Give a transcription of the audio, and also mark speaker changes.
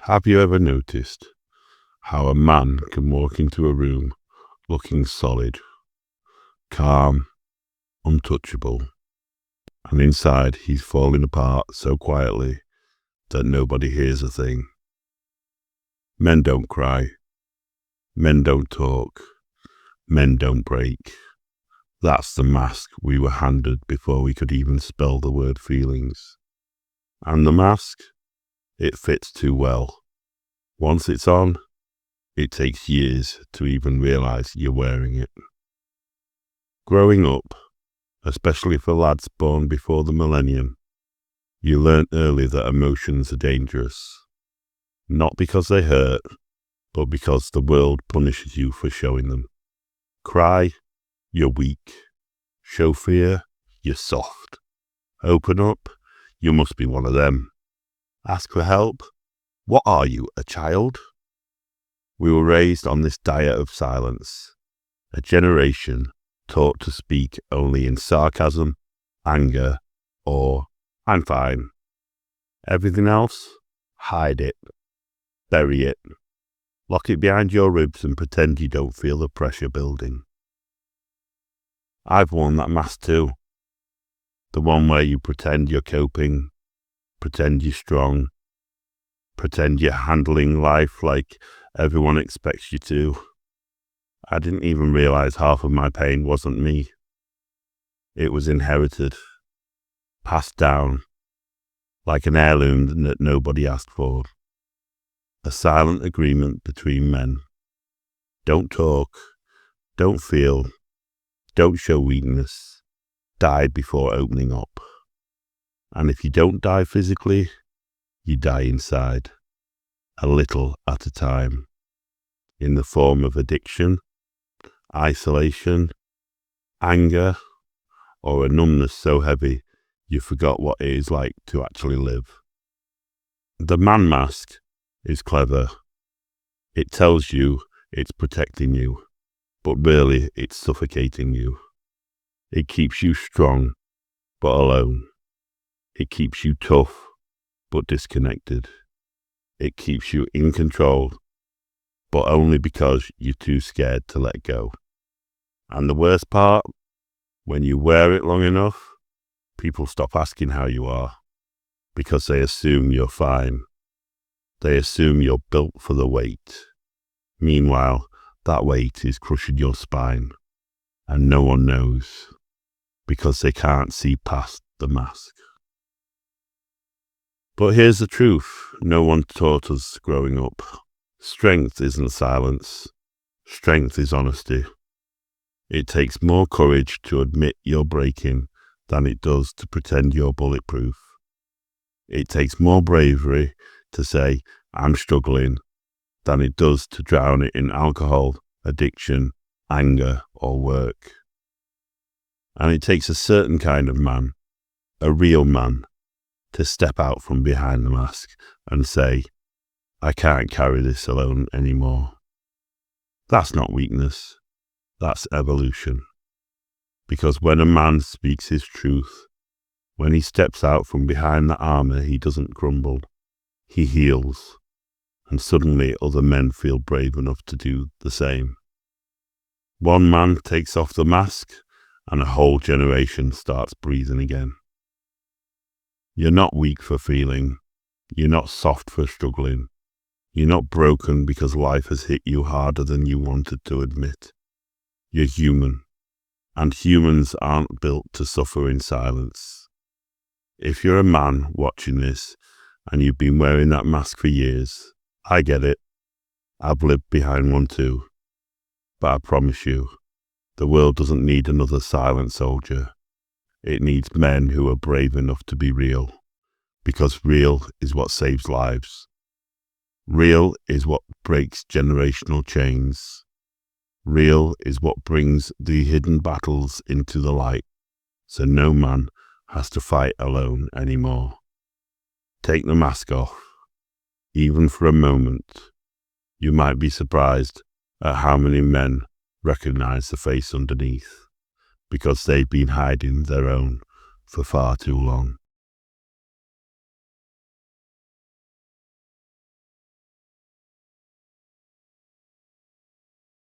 Speaker 1: Have you ever noticed how a man can walk into a room looking solid, calm, untouchable, and inside he's falling apart so quietly that nobody hears a thing? Men don't cry. Men don't talk. Men don't break. That's the mask we were handed before we could even spell the word feelings. And the mask? It fits too well. Once it's on, it takes years to even realize you're wearing it. Growing up, especially for lads born before the millennium, you learn early that emotions are dangerous. Not because they hurt, but because the world punishes you for showing them. Cry, you're weak. Show fear, you're soft. Open up, you must be one of them. Ask for help, what are you, a child? We were raised on this diet of silence, a generation taught to speak only in sarcasm, anger, or I'm fine. Everything else, hide it, bury it, lock it behind your ribs and pretend you don't feel the pressure building. I've worn that mask too, the one where you pretend you're coping, pretend you're strong, pretend you're handling life like everyone expects you to. I didn't even realize half of my pain wasn't me. It was inherited, passed down, like an heirloom that nobody asked for. A silent agreement between men. Don't talk, don't feel, don't show weakness. Die before opening up. And if you don't die physically, you die inside, a little at a time, in the form of addiction, isolation, anger, or a numbness so heavy you forgot what it is like to actually live. The man mask is clever. It tells you it's protecting you, but really it's suffocating you. It keeps you strong, but alone. It keeps you tough, but disconnected. It keeps you in control, but only because you're too scared to let go. And the worst part, when you wear it long enough, people stop asking how you are, because they assume you're fine. They assume you're built for the weight. Meanwhile, that weight is crushing your spine, and no one knows, because they can't see past the mask. But here's the truth no one taught us growing up. Strength isn't silence. Strength is honesty. It takes more courage to admit you're breaking than it does to pretend you're bulletproof. It takes more bravery to say, I'm struggling, than it does to drown it in alcohol, addiction, anger, or work. And it takes a certain kind of man, a real man, to step out from behind the mask and say, I can't carry this alone anymore. That's not weakness, that's evolution. Because when a man speaks his truth, when he steps out from behind the armor, he doesn't crumble, he heals. And suddenly other men feel brave enough to do the same. One man takes off the mask and a whole generation starts breathing again. You're not weak for feeling. You're not soft for struggling. You're not broken because life has hit you harder than you wanted to admit. You're human, and humans aren't built to suffer in silence. If you're a man watching this and you've been wearing that mask for years, I get it. I've lived behind one too. But I promise you, the world doesn't need another silent soldier. It needs men who are brave enough to be real, because real is what saves lives. Real is what breaks generational chains. Real is what brings the hidden battles into the light, so no man has to fight alone anymore. Take the mask off, even for a moment. You might be surprised at how many men recognize the face underneath, because they've been hiding their own for far too long.